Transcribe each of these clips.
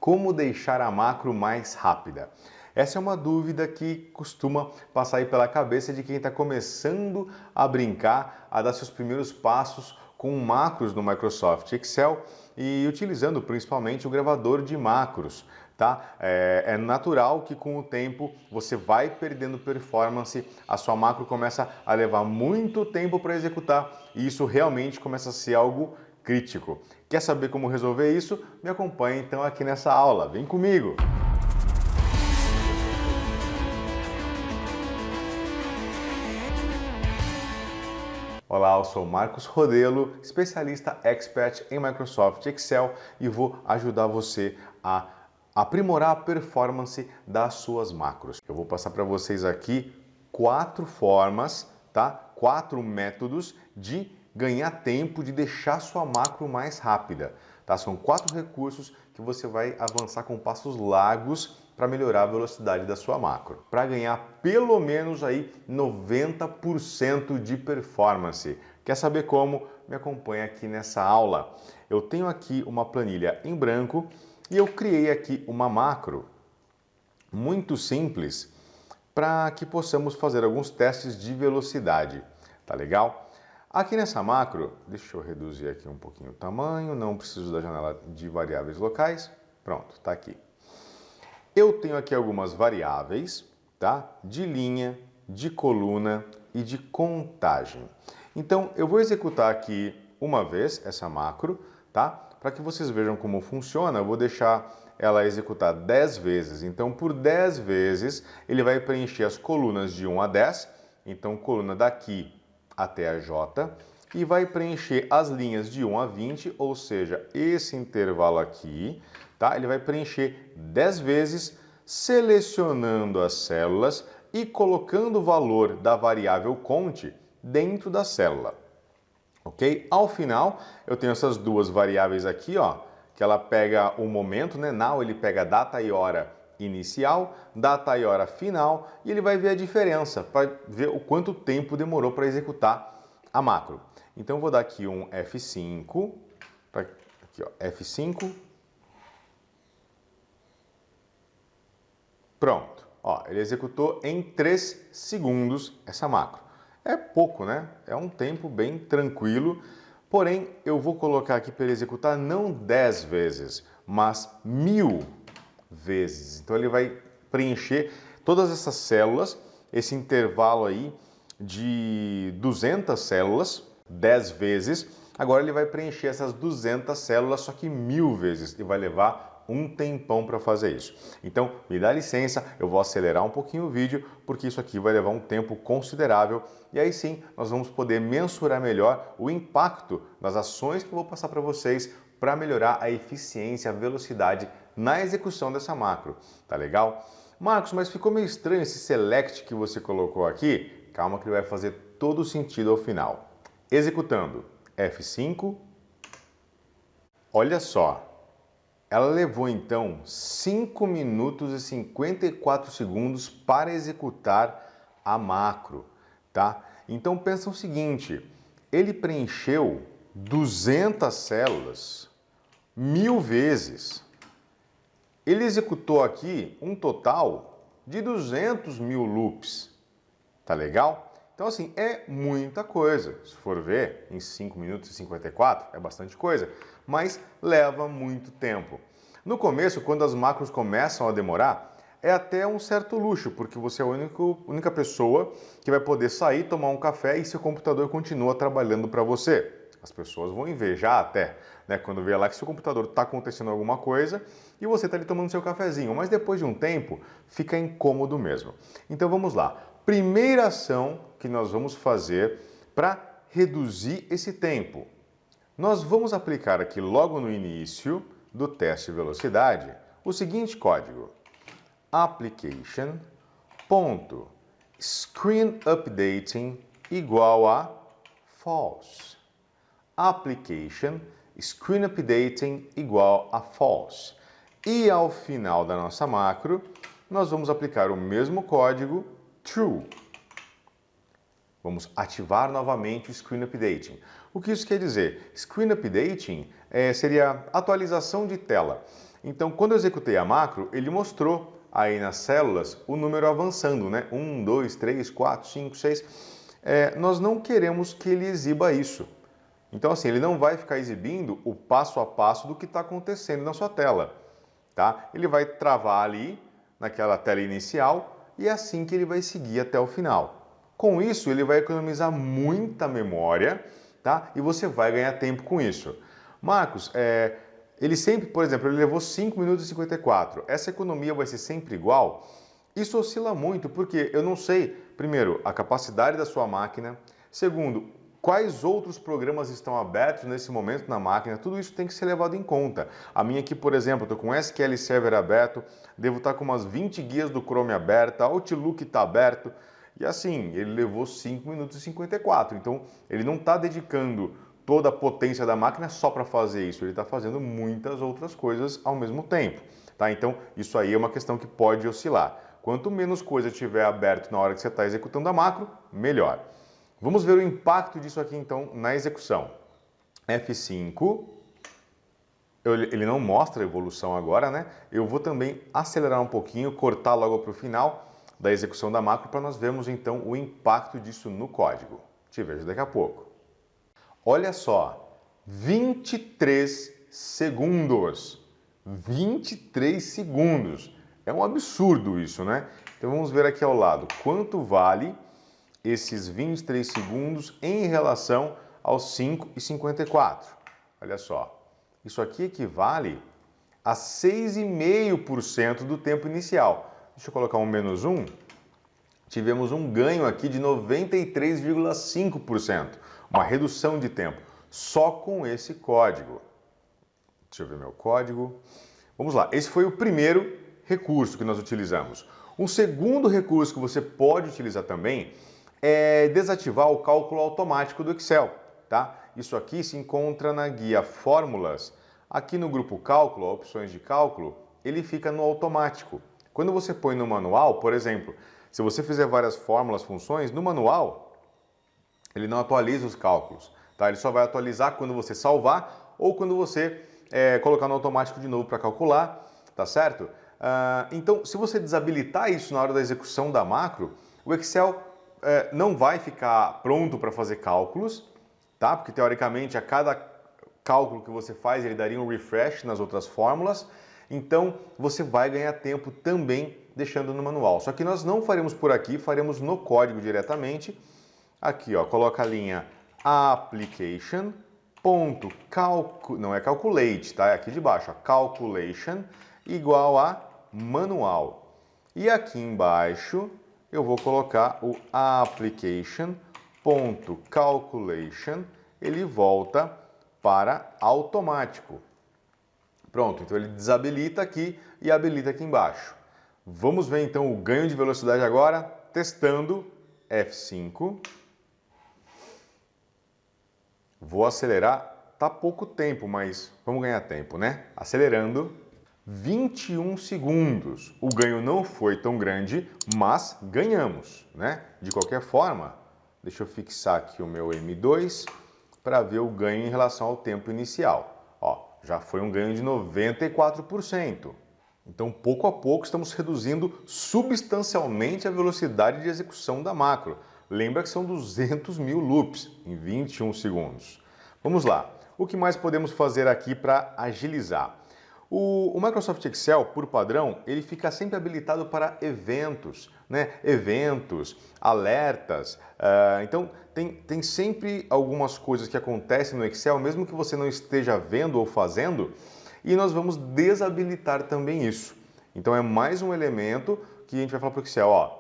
como deixar a macro mais rápida? Essa é uma dúvida que costuma passar aí pela cabeça de quem está começando a brincar, a dar seus primeiros passos com macros no Microsoft Excel e utilizando principalmente o gravador de macros. Tá? É natural que com o tempo você vai perdendo performance, a sua macro começa a levar muito tempo para executar e isso realmente começa a ser algo crítico. Quer saber como resolver isso? Me acompanhe então aqui nessa aula. Vem comigo! Olá, eu sou Marcos Rodelo, especialista expert em Microsoft Excel e vou ajudar você a aprimorar a performance das suas macros. Eu vou passar para vocês aqui 4 formas, tá? 4 métodos de ganhar tempo, de deixar sua macro mais rápida, tá? São 4 recursos que você vai avançar com passos largos para melhorar a velocidade da sua macro, para ganhar pelo menos aí 90% de performance. Quer saber como? Me acompanha aqui nessa aula. Eu tenho aqui uma planilha em branco e eu criei aqui uma macro muito simples para que possamos fazer alguns testes de velocidade, tá legal? Aqui nessa macro, deixa eu reduzir aqui um pouquinho o tamanho, não preciso da janela de variáveis locais, pronto, tá aqui. Eu tenho aqui algumas variáveis, tá? De linha, de coluna e de contagem. Então, eu vou executar aqui uma vez essa macro, tá? Para que vocês vejam como funciona, eu vou deixar ela executar 10 vezes. Então, por 10 vezes, ele vai preencher as colunas de 1 a 10. Então, coluna daqui até a J. E vai preencher as linhas de 1 a 20, ou seja, esse intervalo aqui, tá? Ele vai preencher 10 vezes, selecionando as células e colocando o valor da variável cont dentro da célula. Ok? Ao final, eu tenho essas duas variáveis aqui, ó, que ela pega o momento, né? Now ele pega data e hora inicial, data e hora final, e ele vai ver a diferença, para ver o quanto tempo demorou para executar a macro. Então, eu vou dar aqui um F5, aqui, ó, F5. Pronto, ó, ele executou em 3 segundos essa macro. É pouco, né? É um tempo bem tranquilo, porém eu vou colocar aqui para ele executar não 10 vezes, mas 1000 vezes. Então ele vai preencher todas essas células, esse intervalo aí de 200 células, 10 vezes. Agora ele vai preencher essas 200 células, só que 1000 vezes, e vai levar um tempão para fazer isso. Então, me dá licença, eu vou acelerar um pouquinho o vídeo, porque isso aqui vai levar um tempo considerável, e aí sim, nós vamos poder mensurar melhor o impacto das ações que eu vou passar para vocês para melhorar a eficiência, a velocidade na execução dessa macro. Tá legal? Marcos, mas ficou meio estranho esse select que você colocou aqui? Calma que ele vai fazer todo o sentido ao final. Executando F5. Olha só. Ela levou então 5 minutos e 54 segundos para executar a macro, tá? Então pensa o seguinte, ele preencheu 200 células 1000 vezes. Ele executou aqui um total de 200.000 loops, tá legal? Então assim, é muita coisa, se for ver, em 5 minutos e 54 é bastante coisa, mas leva muito tempo. No começo, quando as macros começam a demorar, é até um certo luxo, porque você é a única pessoa que vai poder sair, tomar um café e seu computador continua trabalhando para você. As pessoas vão invejar até, né, quando vê lá que seu computador está acontecendo alguma coisa e você está ali tomando seu cafezinho, mas depois de um tempo fica incômodo mesmo. Então vamos lá. Primeira ação que nós vamos fazer para reduzir esse tempo. Nós vamos aplicar aqui logo no início do teste de velocidade o seguinte código: application.screenUpdating igual a false. Application screenUpdating igual a false. E ao final da nossa macro, nós vamos aplicar o mesmo código true. Vamos ativar novamente o Screen Updating. O que isso quer dizer? Screen Updating seria atualização de tela. Então, quando eu executei a macro, ele mostrou aí nas células o número avançando, né? 1, 2, 3, 4, 5, 6. Nós não queremos que ele exiba isso. Então, assim, ele não vai ficar exibindo o passo a passo do que está acontecendo na sua tela, tá? Ele vai travar ali naquela tela inicial e é assim que ele vai seguir até o final. Com isso, ele vai economizar muita memória, tá? E você vai ganhar tempo com isso. Marcos, ele sempre, por exemplo, ele levou 5 minutos e 54. Essa economia vai ser sempre igual? Isso oscila muito, porque eu não sei, primeiro, a capacidade da sua máquina. Segundo, quais outros programas estão abertos nesse momento na máquina. Tudo isso tem que ser levado em conta. A minha aqui, por exemplo, estou com o SQL Server aberto, devo estar com umas 20 guias do Chrome aberta, a Outlook está aberto. E assim, ele levou 5 minutos e 54. Então, ele não está dedicando toda a potência da máquina só para fazer isso. Ele está fazendo muitas outras coisas ao mesmo tempo. Tá? Então, isso aí é uma questão que pode oscilar. Quanto menos coisa tiver aberto na hora que você está executando a macro, melhor. Vamos ver o impacto disso aqui, então, na execução. F5. Ele não mostra a evolução agora, né? Eu vou também acelerar um pouquinho, cortar logo para o final da execução da macro para nós vermos então o impacto disso no código. Te vejo daqui a pouco. Olha só, 23 segundos. 23 segundos. É um absurdo isso, né? Então vamos ver aqui ao lado quanto vale esses 23 segundos em relação aos 5,54. Olha só, isso aqui equivale a 6,5% do tempo inicial. Deixa eu colocar um menos 1. Tivemos um ganho aqui de 93,5%. Uma redução de tempo só com esse código. Deixa eu ver meu código. Vamos lá, esse foi o primeiro recurso que nós utilizamos. Um segundo recurso que você pode utilizar também é desativar o cálculo automático do Excel, tá? Isso aqui se encontra na guia Fórmulas. Aqui no grupo Cálculo, opções de cálculo, ele fica no automático. Quando você põe no manual, por exemplo, se você fizer várias fórmulas, funções, no manual, ele não atualiza os cálculos, tá? Ele só vai atualizar quando você salvar ou quando você colocar no automático de novo para calcular, tá certo? Então, se você desabilitar isso na hora da execução da macro, o Excel não vai ficar pronto para fazer cálculos, tá? Porque teoricamente a cada cálculo que você faz ele daria um refresh nas outras fórmulas, então você vai ganhar tempo também deixando no manual. Só que nós não faremos por aqui, faremos no código diretamente. Aqui, ó, coloca a linha application. Não é calculate, tá? É aqui de baixo, ó, calculation igual a manual. E aqui embaixo eu vou colocar o application.calculation, ele volta para automático. Pronto, então ele desabilita aqui e habilita aqui embaixo. Vamos ver então o ganho de velocidade agora, testando F5. Vou acelerar, tá pouco tempo, mas vamos ganhar tempo, né? Acelerando, 21 segundos. O ganho não foi tão grande, mas ganhamos, né? De qualquer forma, deixa eu fixar aqui o meu M2 para ver o ganho em relação ao tempo inicial. Ó, já foi um ganho de 94%. Então, pouco a pouco, estamos reduzindo substancialmente a velocidade de execução da macro. Lembra que são 200 mil loops em 21 segundos. Vamos lá. O que mais podemos fazer aqui para agilizar? O Microsoft Excel, por padrão, ele fica sempre habilitado para eventos, né? Eventos, alertas. Então, tem sempre algumas coisas que acontecem no Excel, mesmo que você não esteja vendo ou fazendo, e nós vamos desabilitar também isso. Então, é mais um elemento que a gente vai falar para o Excel, ó.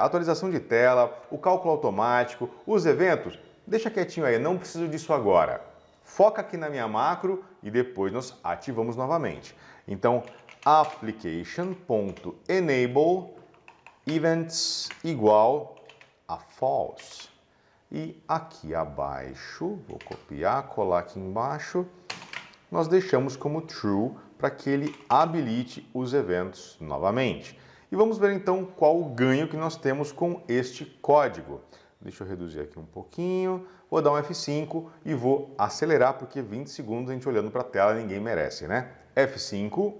Atualização de tela, o cálculo automático, os eventos, deixa quietinho aí, não preciso disso agora. Foca aqui na minha macro e depois nós ativamos novamente. Então, application.enable events igual a false. E aqui abaixo, vou copiar, colar aqui embaixo, nós deixamos como true para que ele habilite os eventos novamente. E vamos ver então qual o ganho que nós temos com este código. Deixa eu reduzir aqui um pouquinho, vou dar um F5 e vou acelerar, porque 20 segundos a gente olhando para a tela ninguém merece, né? F5,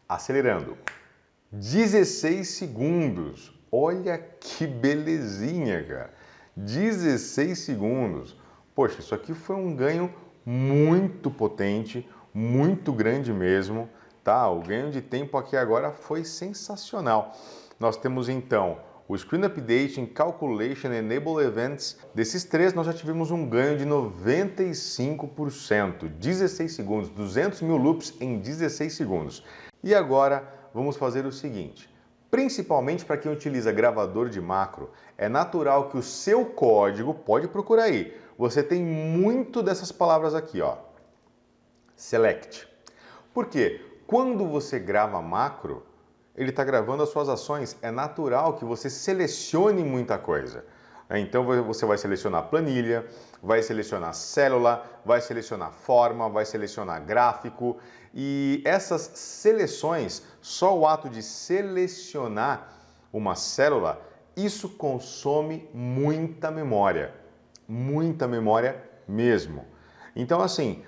acelerando. 16 segundos, olha que belezinha, cara. 16 segundos. Poxa, isso aqui foi um ganho muito potente, muito grande mesmo, tá? O ganho de tempo aqui agora foi sensacional. Nós temos então o Screen Updating, Calculation, Enable Events. Desses três nós já tivemos um ganho de 95%, 16 segundos, 200 mil loops em 16 segundos. E agora vamos fazer o seguinte. Principalmente para quem utiliza gravador de macro, é natural que o seu código, pode procurar aí, você tem muito dessas palavras aqui, ó. Select. Por quê? Quando você grava macro, ele está gravando as suas ações, é natural que você selecione muita coisa. Então você vai selecionar planilha, vai selecionar célula, vai selecionar forma, vai selecionar gráfico, e essas seleções, só o ato de selecionar uma célula, isso consome muita memória mesmo. Então assim,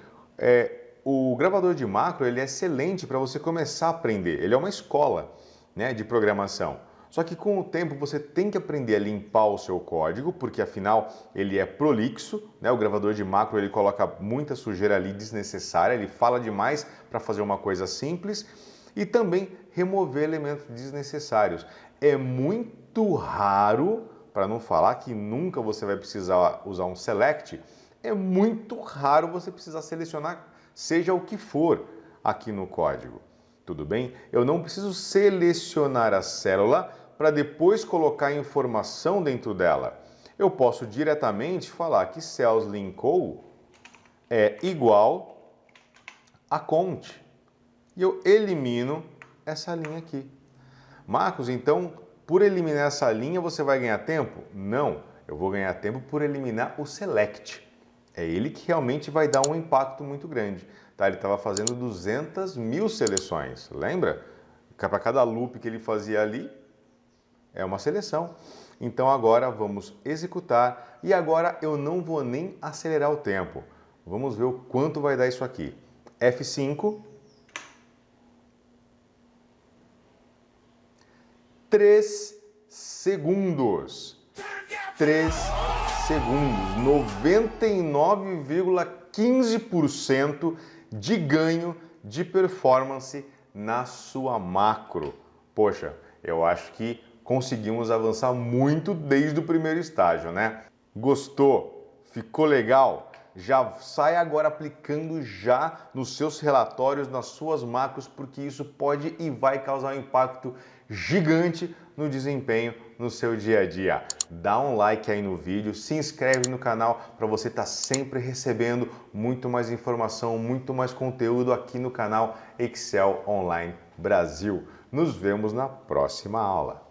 o gravador de macro ele é excelente para você começar a aprender, ele é uma escola, né, de programação. Só que com o tempo você tem que aprender a limpar o seu código, porque afinal ele é prolixo, né? O gravador de macro ele coloca muita sujeira ali desnecessária, ele fala demais para fazer uma coisa simples e também remover elementos desnecessários. É muito raro, para não falar que nunca você vai precisar usar um select, é muito raro você precisar selecionar seja o que for aqui no código. Tudo bem? Eu não preciso selecionar a célula para depois colocar informação dentro dela. Eu posso diretamente falar que cells linkou é igual a count. E eu elimino essa linha aqui. Marcos, então, por eliminar essa linha você vai ganhar tempo? Não, eu vou ganhar tempo por eliminar o select. É ele que realmente vai dar um impacto muito grande. Tá? Ele estava fazendo 200 mil seleções, lembra? Para cada loop que ele fazia ali, é uma seleção. Então agora vamos executar e agora eu não vou nem acelerar o tempo. Vamos ver o quanto vai dar isso aqui. F5. 3 segundos. 3 segundos. 99,15% de ganho de performance na sua macro. Poxa, eu acho que conseguimos avançar muito desde o primeiro estágio, né? Gostou? Ficou legal? Já sai agora aplicando já nos seus relatórios, nas suas macros, porque isso pode e vai causar um impacto gigante no desempenho no seu dia a dia. Dá um like aí no vídeo, se inscreve no canal para você estar sempre recebendo muito mais informação, muito mais conteúdo aqui no canal Excel Online Brasil. Nos vemos na próxima aula.